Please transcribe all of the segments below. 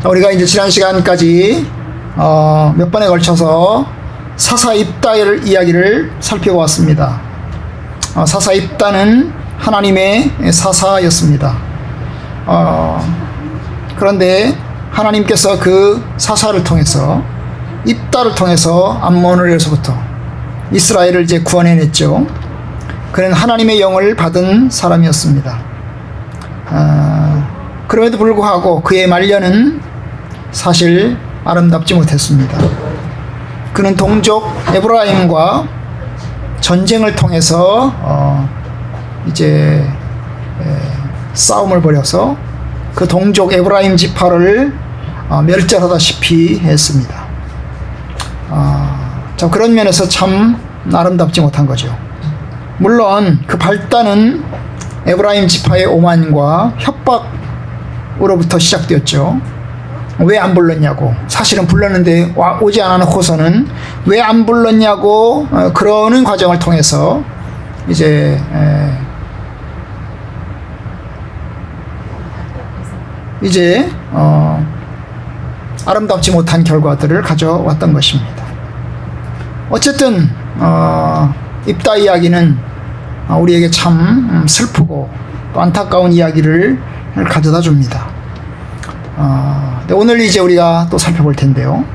우리가 이제 지난 시간까지 몇 번에 걸쳐서 사사 입다의 이야기를 살펴보았습니다. 사사 입다는 하나님의 사사였습니다. 그런데 하나님께서 그 사사를 통해서 입다를 통해서 암몬에서부터 이스라엘을 이제 구원해냈죠. 그는 하나님의 영을 받은 사람이었습니다. 그럼에도 불구하고 그의 말년은 사실 아름답지 못했습니다. 그는 동족 에브라임과 전쟁을 통해서 이제 싸움을 벌여서 그 동족 에브라임 지파를 멸절하다시피 했습니다. 자, 그런 면에서 참 아름답지 못한 거죠. 물론 그 발단은 에브라임 지파의 오만과 협박으로부터 시작되었죠. 왜 안 불렀냐고. 사실은 불렀는데 오지 않아놓고서는 왜 안 불렀냐고 그러는 과정을 통해서 이제 아름답지 못한 결과들을 가져왔던 것입니다. 어쨌든 입다 이야기는 우리에게 참 슬프고 또 안타까운 이야기를 가져다 줍니다. 오늘 이제 우리가 또 살펴볼 텐데요.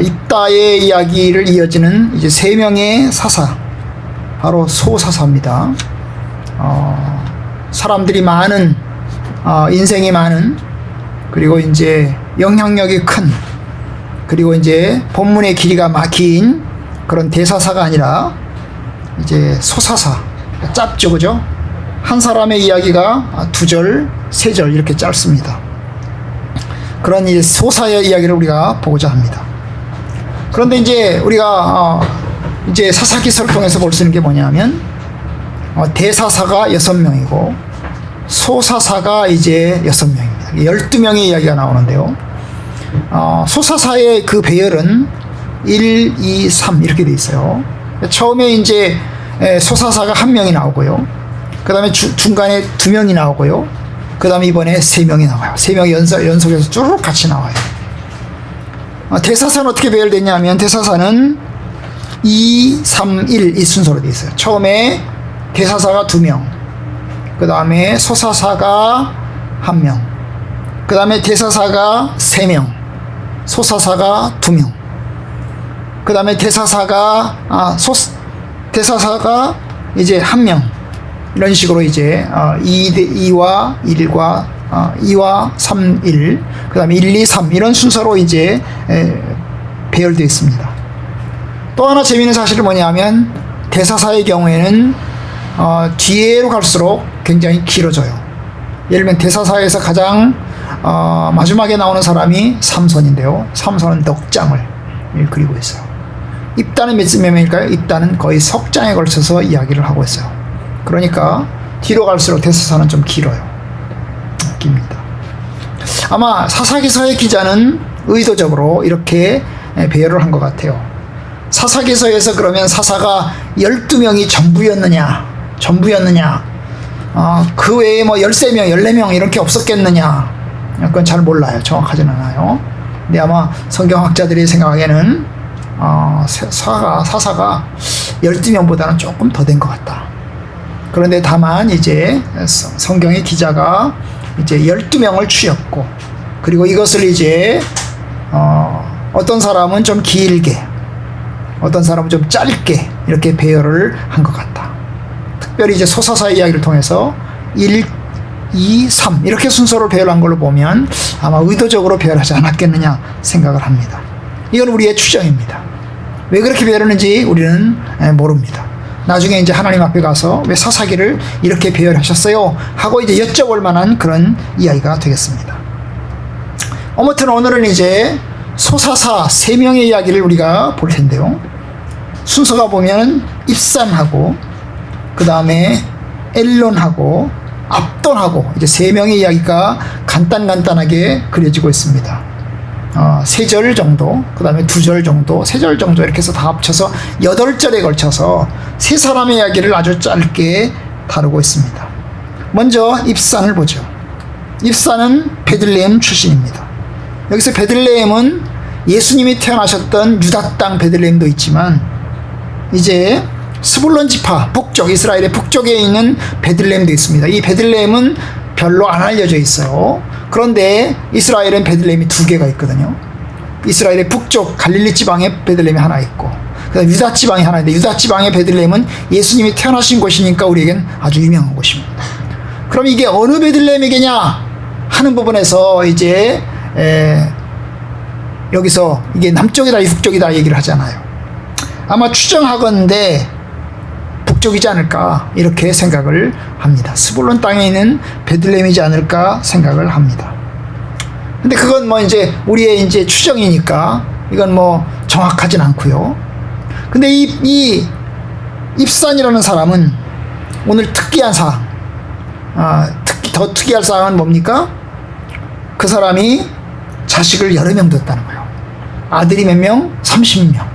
입다의 이야기를 이어지는 이제 세 명의 사사, 바로 소사사입니다. 사람들이 많은, 인생이 많은, 그리고 이제 영향력이 큰, 그리고 이제 본문의 길이가 긴 그런 대사사가 아니라 이제 소사사, 짧죠, 그죠? 한 사람의 이야기가 2절, 3절 이렇게 짧습니다. 그런 이제 소사의 이야기를 우리가 보고자 합니다. 그런데 이제 우리가 이제 사사기서를 통해서 볼 수 있는 게 뭐냐면 대사사가 6명이고 소사사가 이제 6명입니다. 12명의 이야기가 나오는데요. 소사사의 그 배열은 1, 2, 3 이렇게 돼 있어요. 처음에 이제 소사사가 1명이 나오고요. 그 다음에 중간에 2명이 나오고요. 그 다음에 이번에 3명이 나와요. 3명이 연속해서 쭉 같이 나와요. 대사사는 어떻게 배열됐냐면 대사사는 2, 3, 1 이 순서로 되어 있어요. 처음에 대사사가 2명, 그 다음에 소사사가 1명, 그 다음에 대사사가 3명, 소사사가 2명, 그 다음에 대사사가 이제 1명, 이런 식으로 이제 2와 1과 2와 3, 1, 그 다음에 1, 2, 3 이런 순서로 이제 배열되어 있습니다. 또 하나 재미있는 사실은 뭐냐면 대사사의 경우에는 뒤로 갈수록 굉장히 길어져요. 예를 들면 대사사에서 가장 마지막에 나오는 사람이 삼손인데요. 삼손은 넉 장을 그리고 있어요. 입다는 몇 명일까요? 입다는 거의 석 장에 걸쳐서 이야기를 하고 있어요. 그러니까 뒤로 갈수록 대사사는 좀 길어요. 깁니다. 아마 사사기서의 기자는 의도적으로 이렇게 배열을 한 것 같아요. 사사기서에서 그러면 사사가 12명이 전부였느냐, 그 외에 뭐 13명, 14명 이렇게 없었겠느냐, 그건 잘 몰라요. 정확하진 않아요. 근데 아마 성경학자들이 생각하기에는 사사가 12명보다는 조금 더 된 것 같다. 그런데 다만 이제 성경의 기자가 이제 12명을 추렸고, 그리고 이것을 이제 어떤 사람은 좀 길게, 어떤 사람은 좀 짧게 이렇게 배열을 한 것 같다. 특별히 이제 소사사의 이야기를 통해서 1, 2, 3 이렇게 순서로 배열한 걸로 보면 아마 의도적으로 배열하지 않았겠느냐 생각을 합니다. 이건 우리의 추정입니다. 왜 그렇게 배열했는지 우리는 모릅니다. 나중에 이제 하나님 앞에 가서 왜 사사기를 이렇게 배열하셨어요? 하고 이제 여쭤볼 만한 그런 이야기가 되겠습니다. 아무튼 오늘은 이제 소사사 3명의 이야기를 우리가 볼 텐데요. 순서가 보면 입산하고, 그 다음에 엘론하고, 압돈하고, 이제 3명의 이야기가 간단하게 그려지고 있습니다. 3절 정도, 그 다음에 2절 정도, 3절 정도 이렇게 해서 다 합쳐서 8절에 걸쳐서 3사람의 이야기를 아주 짧게 다루고 있습니다. 먼저 입산을 보죠. 입산은 베들레헴 출신입니다. 여기서 베들레헴은 예수님이 태어나셨던 유다 땅 베들레헴도 있지만 이제 스불론 지파 북쪽, 이스라엘의 북쪽에 있는 베들레헴도 있습니다. 이 베들레헴은 별로 안 알려져 있어요. 그런데 이스라엘은 베들레헴이 두 개가 있거든요. 이스라엘의 북쪽 갈릴리 지방에 베들레헴이 하나 있고, 그다음 유다 지방이 하나 있는데, 유다 지방의 베들레헴은 예수님이 태어나신 곳이니까 우리에겐 아주 유명한 곳입니다. 그럼 이게 어느 베들레헴이겠냐 하는 부분에서 이제 여기서 이게 남쪽이다 북쪽이다 얘기를 하잖아요. 아마 추정하건대 북쪽이지 않을까 이렇게 생각을 합니다. 스불론 땅에 있는 베들레헴이지 않을까 생각을 합니다. 근데 그건 뭐 이제 우리의 이제 추정이니까 이건 뭐 정확하진 않고요. 근데 이 입산이라는 사람은 오늘 특이한 사항, 더 특이할 사항은 뭡니까? 그 사람이 자식을 여러 명 뒀다는 거예요. 아들이 몇 명? 30명.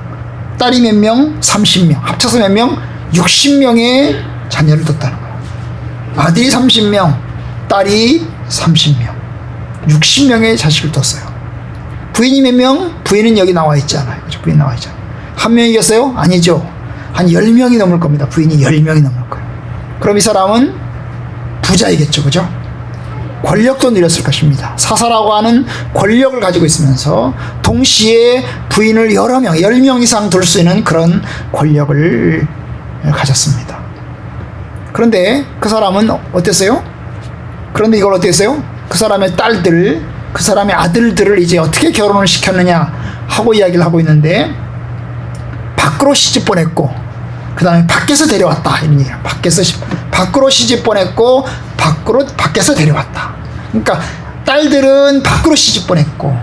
딸이 몇 명? 30명. 합쳐서 몇 명? 60명의 자녀를 뒀다는 거예요. 아들이 30명, 딸이 30명. 60명의 자식을 뒀어요. 부인이 몇 명? 부인은 여기 나와 있지 않아요. 그죠? 부인 나와 있잖아요. 한 명이겠어요? 아니죠. 한 10명이 넘을 겁니다. 부인이 10명이 넘을 거예요. 그럼 이 사람은 부자이겠죠. 그죠? 권력도 누렸을 것입니다. 사사라고 하는 권력을 가지고 있으면서 동시에 부인을 여러 명, 10명 이상 둘 수 있는 그런 권력을 가졌습니다. 그런데 그 사람은 어땠어요? 그런데 이걸 어떻게 했어요? 그 사람의 딸들, 그 사람의 아들들을 이제 어떻게 결혼을 시켰느냐 하고 이야기를 하고 있는데, 밖으로 시집 보냈고, 그 다음에 밖에서 데려왔다 이런 얘기예요. 밖으로 시집 보냈고 밖에서 데려왔다. 그러니까 딸들은 밖으로 시집 보냈고,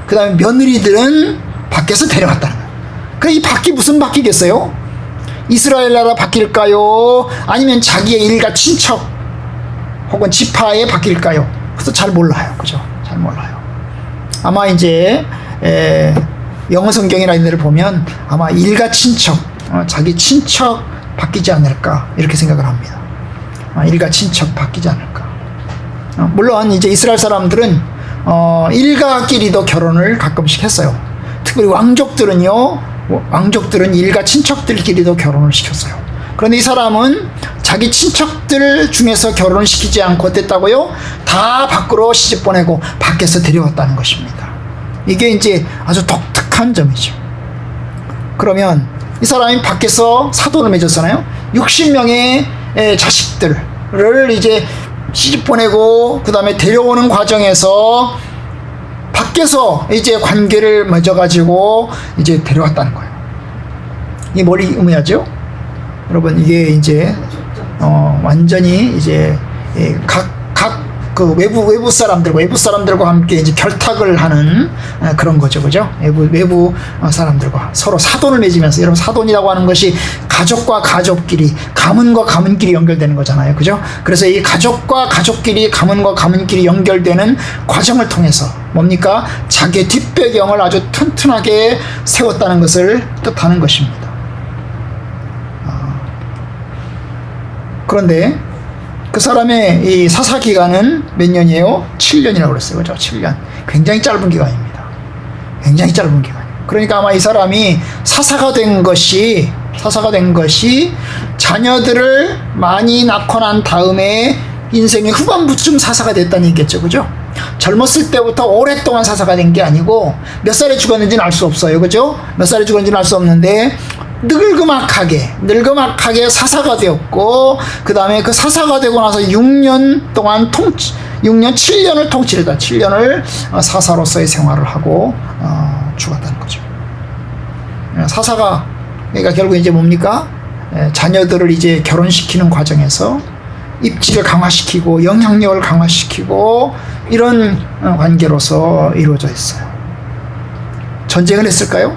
그 다음에 며느리들은 밖에서 데려왔다는 거예요. 그럼 이 밖이 무슨 밖이겠어요? 이스라엘 나라 밖일까요? 아니면 자기의 일가 친척 혹은 지파의 밖일까요? 그것도 잘 몰라요. 그죠? 잘 몰라요. 아마 이제 영어 성경이나 이런 데를 보면 아마 일가 친척, 자기 친척 바뀌지 않을까 이렇게 생각을 합니다. 일가 친척 바뀌지 않을까. 물론 이제 이스라엘 사람들은 일가끼리도 결혼을 가끔씩 했어요. 특별히 왕족들은 일가 친척들끼리도 결혼을 시켰어요. 그런데 이 사람은 자기 친척들 중에서 결혼을 시키지 않고 어땠다고요? 다 밖으로 시집 보내고 밖에서 데려왔다는 것입니다. 이게 이제 아주 독특한 점이죠. 그러면 이 사람이 밖에서 사돈을 맺었잖아요. 60명의 자식들을 이제 시집 보내고 그 다음에 데려오는 과정에서 밖에서 이제 관계를 맺어가지고 이제 데려왔다는 거예요. 이게 뭘 의미하죠? 여러분, 이게 이제 완전히 이제 각 그 외부 사람들과 함께 이제 결탁을 하는 그런 거죠, 그죠? 외부 사람들과 서로 사돈을 맺으면서, 여러분, 사돈이라고 하는 것이 가족과 가족끼리, 가문과 가문끼리 연결되는 거잖아요, 그죠? 그래서 이 가족과 가족끼리, 가문과 가문끼리 연결되는 과정을 통해서 뭡니까? 자기의 뒷배경을 아주 튼튼하게 세웠다는 것을 뜻하는 것입니다. 그런데 그 사람의 이 사사 기간은 몇 년이에요? 7년이라고 그랬어요. 그죠? 7년. 굉장히 짧은 기간입니다. 굉장히 짧은 기간. 그러니까 아마 이 사람이 사사가 된 것이 자녀들을 많이 낳고 난 다음에 인생의 후반부쯤 사사가 됐다는 얘기겠죠. 그죠? 젊었을 때부터 오랫동안 사사가 된 게 아니고 몇 살에 죽었는지는 알 수 없어요. 그죠? 몇 살에 죽었는지는 알 수 없는데 늙음악하게 사사가 되었고, 그 다음에 그 사사가 되고 나서 6년 동안 7년을 통치를 했다. 7년을 사사로서의 생활을 하고 죽었다는 거죠. 사사가, 그러니까 결국 이제 뭡니까? 자녀들을 이제 결혼시키는 과정에서 입지를 강화시키고 영향력을 강화시키고 이런 관계로서 이루어져 있어요. 전쟁을 했을까요?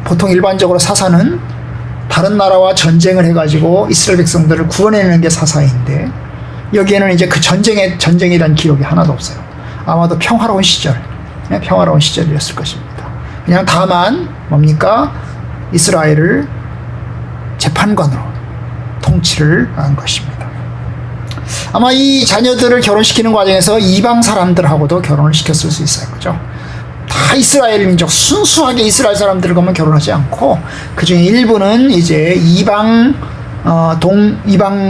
보통 일반적으로 사사는 다른 나라와 전쟁을 해가지고 이스라엘 백성들을 구원해내는 게 사사인데, 여기에는 이제 그 전쟁이라는 기록이 하나도 없어요. 아마도 평화로운 시절이었을 것입니다. 그냥 다만 뭡니까? 이스라엘을 재판관으로 통치를 한 것입니다. 아마 이 자녀들을 결혼시키는 과정에서 이방 사람들하고도 결혼을 시켰을 수 있어요. 그죠? 다 이스라엘 민족, 순수하게 이스라엘 사람들과만 결혼하지 않고, 그 중에 일부는 이제 이방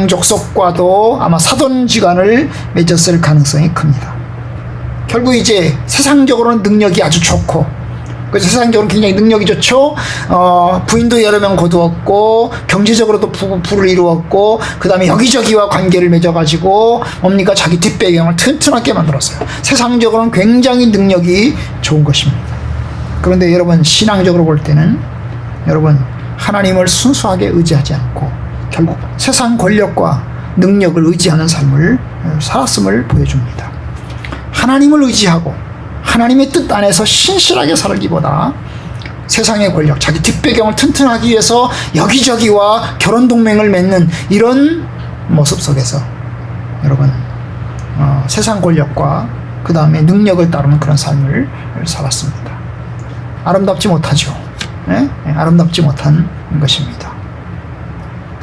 족속과도 아마 사돈지간을 맺었을 가능성이 큽니다. 결국 이제 세상적으로는 능력이 아주 좋고, 그래서 세상적으로 굉장히 능력이 좋죠. 부인도 여러 명 거두었고, 경제적으로도 부를 이루었고, 그 다음에 여기저기와 관계를 맺어가지고 뭡니까? 자기 뒷배경을 튼튼하게 만들었어요. 세상적으로는 굉장히 능력이 좋은 것입니다. 그런데 여러분, 신앙적으로 볼 때는 여러분, 하나님을 순수하게 의지하지 않고 결국 세상 권력과 능력을 의지하는 삶을 살았음을 보여줍니다. 하나님을 의지하고 하나님의 뜻 안에서 신실하게 살기보다 세상의 권력, 자기 뒷배경을 튼튼하기 위해서 여기저기와 결혼 동맹을 맺는 이런 모습 속에서 여러분 세상 권력과 그 다음에 능력을 따르는 그런 삶을 살았습니다. 아름답지 못하죠. 네? 아름답지 못한 것입니다.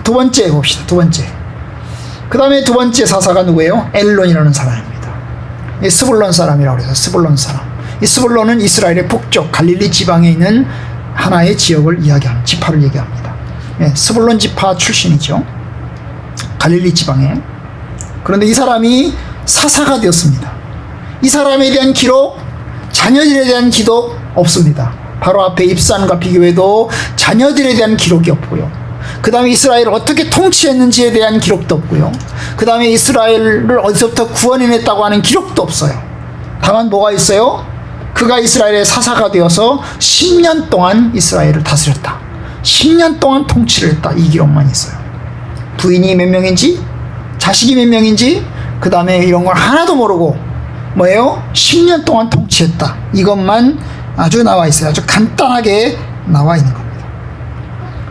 두 번째 봅시다. 두 번째. 그 다음에 두 번째 사사가 누구예요? 엘론이라는 사람입니다. 이 스불론 사람이라고 그래서 스불론 사람. 이 스불론은 이스라엘의 북쪽 갈릴리 지방에 있는 하나의 지역을 이야기하는 지파를 얘기합니다. 예, 스불론 지파 출신이죠. 갈릴리 지방에. 그런데 이 사람이 사사가 되었습니다. 이 사람에 대한 기록, 자녀들에 대한 기록 없습니다. 바로 앞에 입산과 비교해도 자녀들에 대한 기록이 없고요. 그 다음에 이스라엘을 어떻게 통치했는지에 대한 기록도 없고요. 그 다음에 이스라엘을 어디서부터 구원해냈다고 하는 기록도 없어요. 다만 뭐가 있어요? 그가 이스라엘의 사사가 되어서 10년 동안 이스라엘을 다스렸다. 10년 동안 통치를 했다. 이 기록만 있어요. 부인이 몇 명인지, 자식이 몇 명인지, 그 다음에 이런 걸 하나도 모르고 뭐예요? 10년 동안 통치했다. 이것만 아주 나와 있어요. 아주 간단하게 나와 있는 겁니다.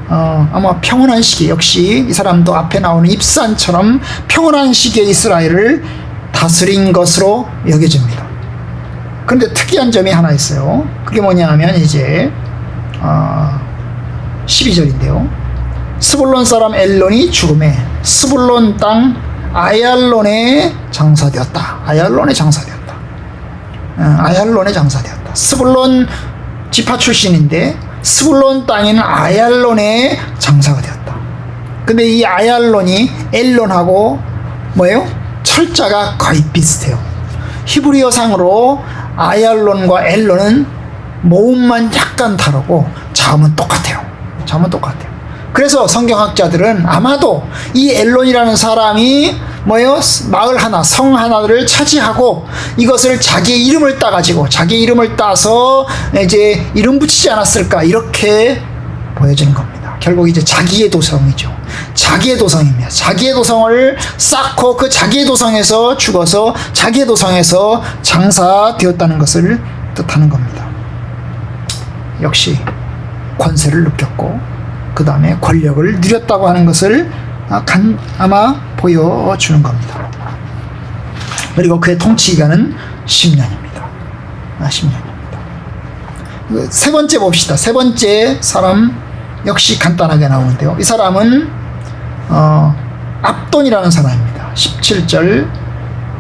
아마 평온한 시기, 역시 이 사람도 앞에 나오는 입산처럼 평온한 시기에 이스라엘을 다스린 것으로 여겨집니다. 그런데 특이한 점이 하나 있어요. 그게 뭐냐 하면 이제 12절인데요. 스불론 사람 엘론이 죽음에 스불론 땅 아얄론에 장사되었다. 아얄론에 장사되었다. 아얄론에 장사되었다. 스불론 지파 출신인데 스불론 땅에는 아얄론에 장사가 되었다. 근데 이 아얄론이 엘론하고 뭐예요? 철자가 거의 비슷해요. 히브리어상으로 아얄론과 엘론은 모음만 약간 다르고 자음은 똑같아요. 자음은 똑같아요. 그래서 성경학자들은 아마도 이 엘론이라는 사람이 뭐예요? 마을 하나, 성 하나를 차지하고 이것을 자기의 이름을 따가지고 자기의 이름을 따서 이제 이름 붙이지 않았을까 이렇게 보여지는 겁니다. 결국 이제 자기의 도성이죠. 자기의 도성입니다. 자기의 도성을 쌓고 그 자기의 도성에서 죽어서 자기의 도성에서 장사되었다는 것을 뜻하는 겁니다. 역시 권세를 느꼈고 그 다음에 권력을 누렸다고 하는 것을 아마 보여주는 겁니다. 그리고 그의 통치 기간은 10년입니다. 10년입니다. 세 번째 봅시다. 세 번째 사람 역시 간단하게 나오는데요. 이 사람은 압돈이라는 사람입니다. 17절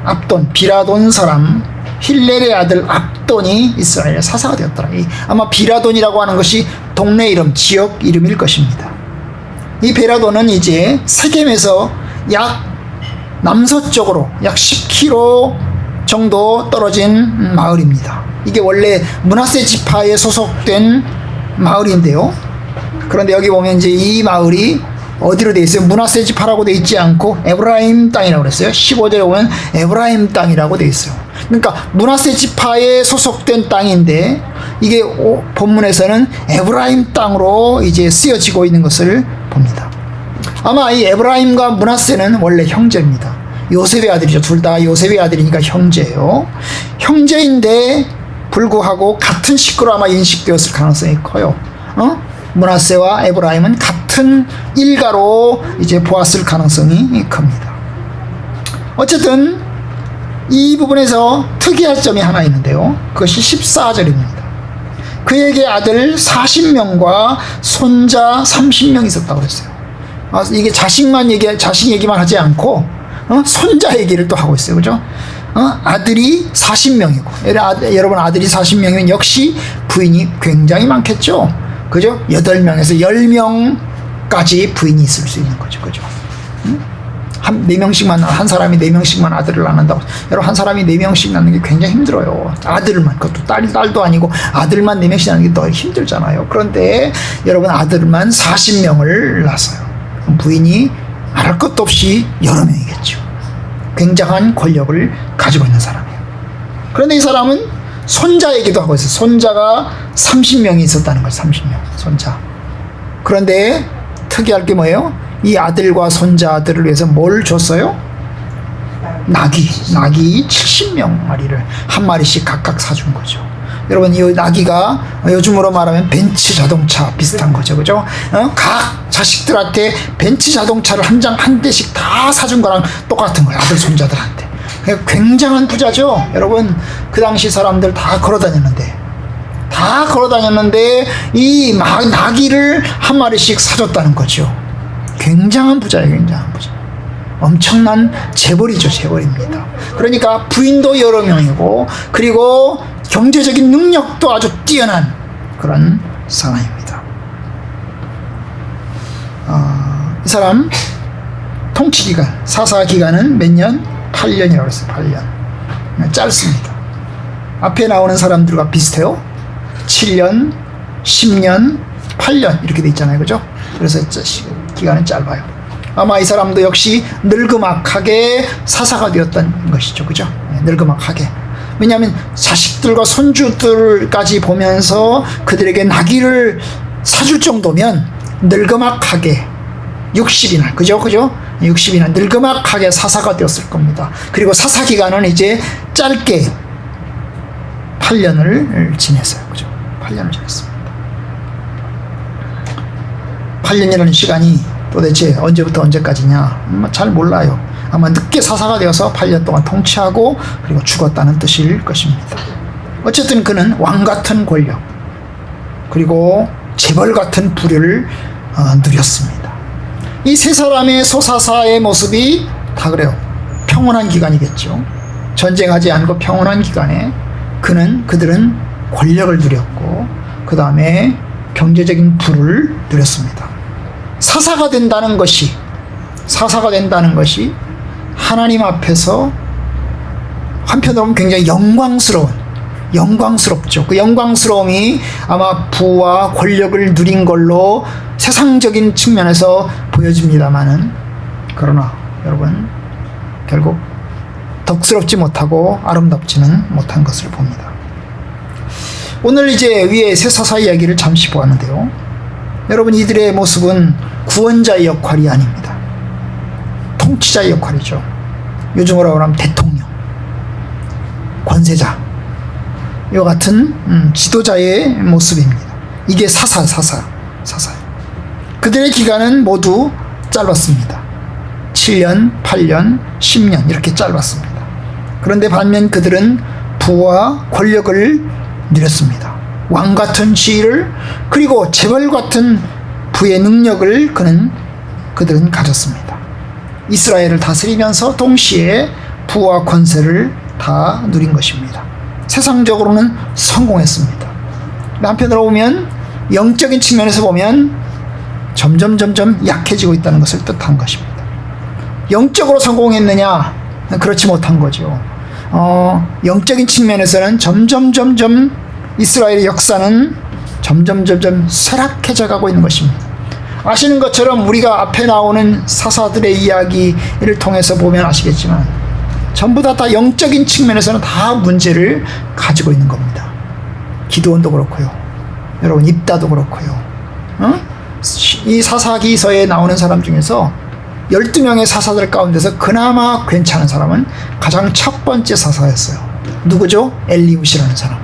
압돈, 비라돈 사람 힐렐의 아들 압돈이 이스라엘의 사사가 되었더라. 아마 비라돈이라고 하는 것이 동네 이름, 지역 이름일 것입니다. 이 비라돈은 이제 세겜에서 약 남서쪽으로 약 10km 정도 떨어진 마을입니다. 이게 원래 므낫세 지파에 소속된 마을인데요. 그런데 여기 보면 이제 이 마을이 어디로 돼 있어요? 므낫세 지파라고 돼 있지 않고 에브라임 땅이라고 그랬어요. 15절에 보면 에브라임 땅이라고 돼 있어요. 그러니까 므낫세 지파에 소속된 땅인데 이게 본문에서는 에브라임 땅으로 이제 쓰여지고 있는 것을 봅니다. 아마 이 에브라임과 므낫세는 원래 형제입니다. 요셉의 아들이죠. 둘 다 요셉의 아들이니까 형제예요. 형제인데 불구하고 같은 식구로 아마 인식되었을 가능성이 커요. 므낫세와 에브라임은 같은 일가로 이제 보았을 가능성이 큽니다. 어쨌든 이 부분에서 특이할 점이 하나 있는데요. 그것이 14절입니다. 그에게 아들 40명과 손자 30명 있었다고 그랬어요. 이게 자식 얘기만 하지 않고 손자 얘기를 또 하고 있어요. 그죠? 아들이 40명이고, 여러분 아들이 40명이면 역시 부인이 굉장히 많겠죠? 그죠? 8명에서 10명까지 부인이 있을 수 있는 거죠. 그죠? 한 사람이 4명씩만 아들을 낳는다고. 여러분, 한 사람이 4명씩 낳는 게 굉장히 힘들어요. 아들만, 그것도 딸도 아니고 아들만 4명씩 낳는 게 더 힘들잖아요. 그런데 여러분, 아들만 40명을 낳았어요. 부인이 말할 것도 없이 여러 명이겠죠. 굉장한 권력을 가지고 있는 사람이에요. 그런데 이 사람은 손자 얘기도 하고 있어요. 손자가 30명이 있었다는 거예요. 30명, 손자. 그런데 특이할 게 뭐예요? 이 아들과 손자들을 위해서 뭘 줬어요? 나귀 70명 마리를 한 마리씩 각각 사준 거죠. 여러분, 이 나귀가 요즘으로 말하면 벤츠 자동차 비슷한 거죠. 그죠? 각 자식들한테 벤츠 자동차를 한 대씩 다 사준 거랑 똑같은 거예요. 아들, 손자들한테. 굉장한 부자죠. 여러분, 그 당시 사람들 다 걸어 다녔는데 이 나귀를 한 마리씩 사줬다는 거죠. 굉장한 부자예요. 굉장한 부자. 엄청난 재벌이죠. 재벌입니다. 그러니까 부인도 여러 명이고, 그리고 경제적인 능력도 아주 뛰어난 그런 사람입니다. 이 사람 통치기간, 사사기간은 몇 년? 8년이라고 했어요. 8년. 짧습니다. 앞에 나오는 사람들과 비슷해요. 7년, 10년, 8년 이렇게 돼 있잖아요. 그죠? 그래서 기간은 짧아요. 아마 이 사람도 역시 늙음악하게 사사가 되었던 것이죠. 그죠? 늙음악하게. 왜냐하면 자식들과 손주들까지 보면서 그들에게 나귀를 사줄 정도면 늙음악하게 60이나, 그죠? 60이나 늙음악하게 사사가 되었을 겁니다. 그리고 사사 기간은 이제 짧게 8년을 지냈어요. 그죠? 8년을 지냈습니다. 8년이라는 시간이 도대체 언제부터 언제까지냐? 잘 몰라요. 아마 늦게 사사가 되어서 8년 동안 통치하고 그리고 죽었다는 뜻일 것입니다. 어쨌든 그는 왕 같은 권력, 그리고 재벌 같은 부류를 누렸습니다. 이 세 사람의 소사사의 모습이 다 그래요. 평온한 기간이겠죠. 전쟁하지 않고 평온한 기간에 그들은 권력을 누렸고, 그 다음에 경제적인 부를 누렸습니다. 사사가 된다는 것이 하나님 앞에서 한편으로 보면 굉장히 영광스럽죠. 그 영광스러움이 아마 부와 권력을 누린 걸로 세상적인 측면에서 보여집니다만은, 그러나 여러분, 결국 덕스럽지 못하고 아름답지는 못한 것을 봅니다. 오늘 이제 위에 세 사사 이야기를 잠시 보았는데요. 여러분, 이들의 모습은 구원자의 역할이 아닙니다. 통치자의 역할이죠. 요즘으로 말하면 대통령, 권세자, 이와 같은 지도자의 모습입니다. 이게 사사예요. 그들의 기간은 모두 짧았습니다. 7년, 8년, 10년 이렇게 짧았습니다. 그런데 반면 그들은 부와 권력을 누렸습니다. 왕 같은 지위를, 그리고 재벌 같은 부의 능력을 그들은 가졌습니다. 이스라엘을 다스리면서 동시에 부와 권세를 다 누린 것입니다. 세상적으로는 성공했습니다. 한편으로 보면, 영적인 측면에서 보면 점점 약해지고 있다는 것을 뜻한 것입니다. 영적으로 성공했느냐? 그렇지 못한 거죠. 영적인 측면에서는 점점 이스라엘의 역사는 점점 쇠락해져 가고 있는 것입니다. 아시는 것처럼 우리가 앞에 나오는 사사들의 이야기를 통해서 보면 아시겠지만, 전부 다 영적인 측면에서는 다 문제를 가지고 있는 겁니다. 기드온도 그렇고요. 여러분, 입다도 그렇고요. 이 사사기서에 나오는 사람 중에서 12명의 사사들 가운데서 그나마 괜찮은 사람은 가장 첫 번째 사사였어요. 누구죠? 엘리웃이라는 사람.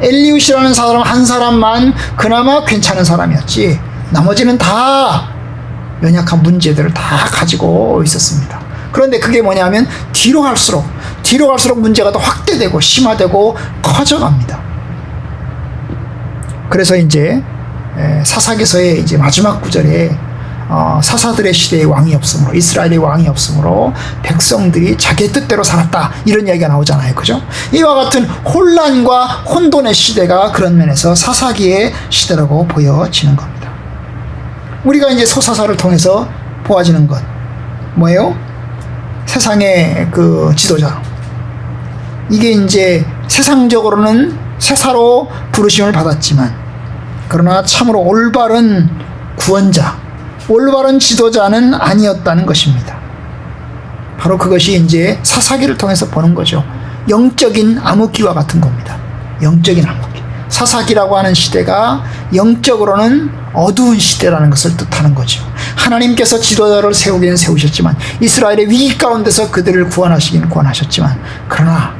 엘리웃이라는 사람 한 사람만 그나마 괜찮은 사람이었지, 나머지는 다 연약한 문제들을 다 가지고 있었습니다. 그런데 그게 뭐냐면 뒤로 갈수록 문제가 더 확대되고 심화되고 커져갑니다. 그래서 이제 사사기서의 이제 마지막 구절에 사사들의 시대에 왕이 없으므로, 이스라엘의 왕이 없으므로 백성들이 자기의 뜻대로 살았다, 이런 이야기가 나오잖아요. 그죠? 이와 같은 혼란과 혼돈의 시대가 그런 면에서 사사기의 시대라고 보여지는 겁니다. 우리가 이제 소사사를 통해서 보아지는 것 뭐예요? 세상의 그 지도자, 이게 이제 세상적으로는 세사로 부르심을 받았지만, 그러나 참으로 올바른 구원자, 올바른 지도자는 아니었다는 것입니다. 바로 그것이 이제 사사기를 통해서 보는 거죠. 영적인 암흑기와 같은 겁니다. 영적인 암흑기. 사사기라고 하는 시대가 영적으로는 어두운 시대라는 것을 뜻하는 거죠. 하나님께서 지도자를 세우기는 세우셨지만, 이스라엘의 위기 가운데서 그들을 구원하시기는 구원하셨지만, 그러나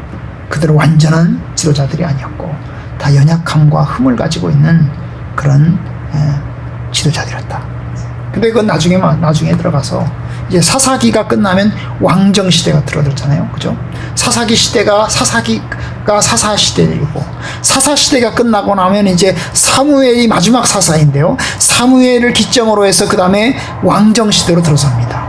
그들은 완전한 지도자들이 아니었고 다 연약함과 흠을 가지고 있는 그런 지도자들이었다. 근데 그건 나중에 들어가서 이제 사사기가 끝나면 왕정 시대가 들어들잖아요. 그죠? 사사기 시대가 사사 시대이고, 사사 시대가 끝나고 나면 이제 사무엘이 마지막 사사인데요. 사무엘을 기점으로 해서 그 다음에 왕정 시대로 들어섭니다.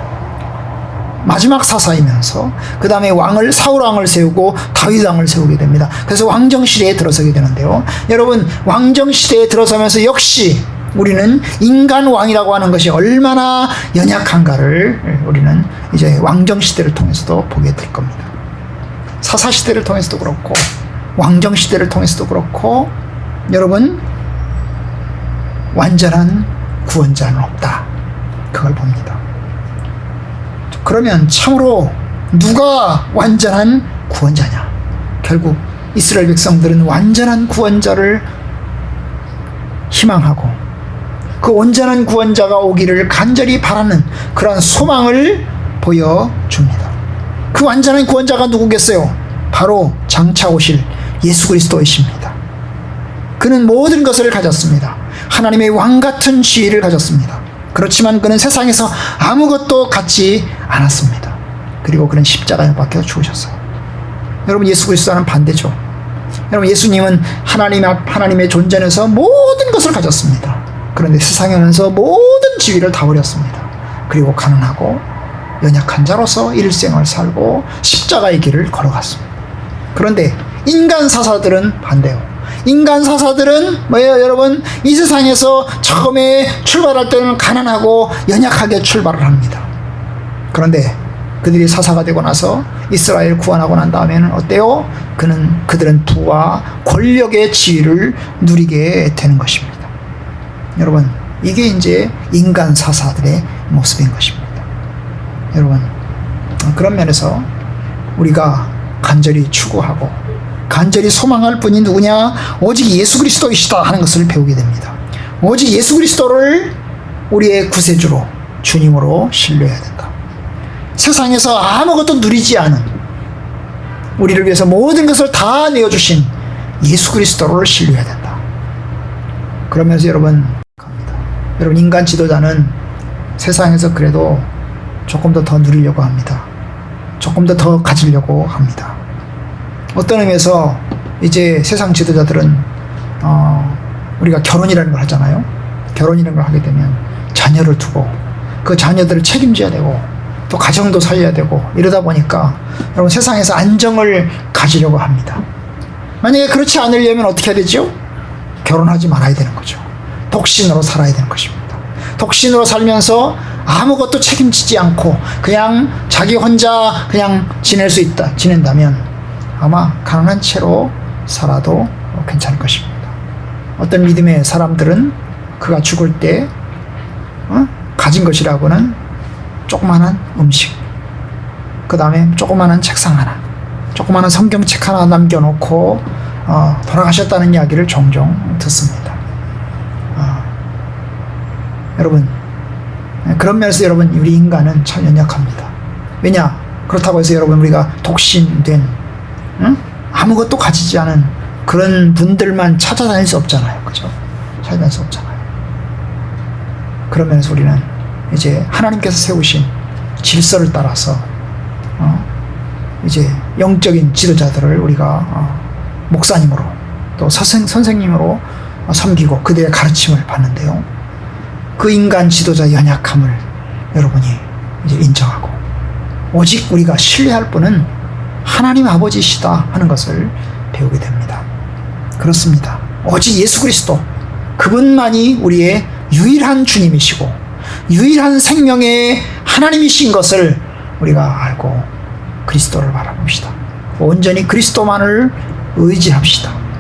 마지막 사사이면서 그 다음에 사울 왕을 세우고 다윗 왕을 세우게 됩니다. 그래서 왕정 시대에 들어서게 되는데요. 여러분, 왕정 시대에 들어서면서 역시 우리는 인간 왕이라고 하는 것이 얼마나 연약한가를 우리는 이제 왕정 시대를 통해서도 보게 될 겁니다. 사사 시대를 통해서도 그렇고 왕정 시대를 통해서도 그렇고, 여러분, 완전한 구원자는 없다, 그걸 봅니다. 그러면 참으로 누가 완전한 구원자냐? 결국 이스라엘 백성들은 완전한 구원자를 희망하고 그 온전한 구원자가 오기를 간절히 바라는 그러한 소망을 보여줍니다. 그 완전한 구원자가 누구겠어요? 바로 장차 오실 예수 그리스도이십니다. 그는 모든 것을 가졌습니다. 하나님의 왕 같은 지위를 가졌습니다. 그렇지만 그는 세상에서 아무것도 갖지 않았습니다. 그리고 그는 십자가에 박혀 죽으셨어요. 여러분, 예수 그리스도와는 반대죠. 여러분, 예수님은 하나님의 존재에서 모든 것을 가졌습니다. 그런데 세상에 오면서 모든 지위를 다 버렸습니다. 그리고 가난하고 연약한 자로서 일생을 살고 십자가의 길을 걸어갔습니다. 그런데 인간 사사들은 반대요. 인간 사사들은 뭐예요, 여러분? 이 세상에서 처음에 출발할 때는 가난하고 연약하게 출발을 합니다. 그런데 그들이 사사가 되고 나서 이스라엘 구원하고 난 다음에는 어때요? 그들은 부와 권력의 지위를 누리게 되는 것입니다. 여러분, 이게 이제 인간 사사들의 모습인 것입니다. 여러분, 그런 면에서 우리가 간절히 추구하고 간절히 소망할 분이 누구냐? 오직 예수 그리스도이시다 하는 것을 배우게 됩니다. 오직 예수 그리스도를 우리의 구세주로, 주님으로 신뢰해야 된다. 세상에서 아무것도 누리지 않은, 우리를 위해서 모든 것을 다 내어주신 예수 그리스도를 신뢰해야 된다. 그러면서 여러분, 인간 지도자는 세상에서 그래도 조금 더 누리려고 합니다. 조금 더 가지려고 합니다. 어떤 의미에서 이제 세상 지도자들은 우리가 결혼이라는 걸 하잖아요. 결혼이라는 걸 하게 되면 자녀를 두고 그 자녀들을 책임져야 되고 또 가정도 살려야 되고, 이러다 보니까 여러분, 세상에서 안정을 가지려고 합니다. 만약에 그렇지 않으려면 어떻게 해야 되죠? 결혼하지 말아야 되는 거죠. 독신으로 살아야 되는 것입니다. 독신으로 살면서 아무것도 책임지지 않고 그냥 자기 혼자 그냥 지낸다면 아마 가난한 채로 살아도 괜찮을 것입니다. 어떤 믿음의 사람들은 그가 죽을 때 가진 것이라고는 조그마한 음식, 그 다음에 조그마한 책상 하나, 조그마한 성경책 하나 남겨놓고 돌아가셨다는 이야기를 종종 듣습니다. 여러분, 그런 면에서 여러분, 우리 인간은 참 연약합니다. 왜냐? 그렇다고 해서 여러분, 우리가 독신된 아무것도 가지지 않은 그런 분들만 찾아다닐 수 없잖아요. 그죠? 찾아다닐 수 없잖아요. 그런 면에서 우리는 이제 하나님께서 세우신 질서를 따라서 이제 영적인 지도자들을 우리가 목사님으로 또 선생님으로 섬기고 그들의 가르침을 받는데요. 그 인간 지도자 연약함을 여러분이 이제 인정하고 오직 우리가 신뢰할 분은 하나님 아버지시다 하는 것을 배우게 됩니다. 그렇습니다. 오직 예수 그리스도 그분만이 우리의 유일한 주님이시고 유일한 생명의 하나님이신 것을 우리가 알고 그리스도를 바라봅시다. 온전히 그리스도만을 의지합시다.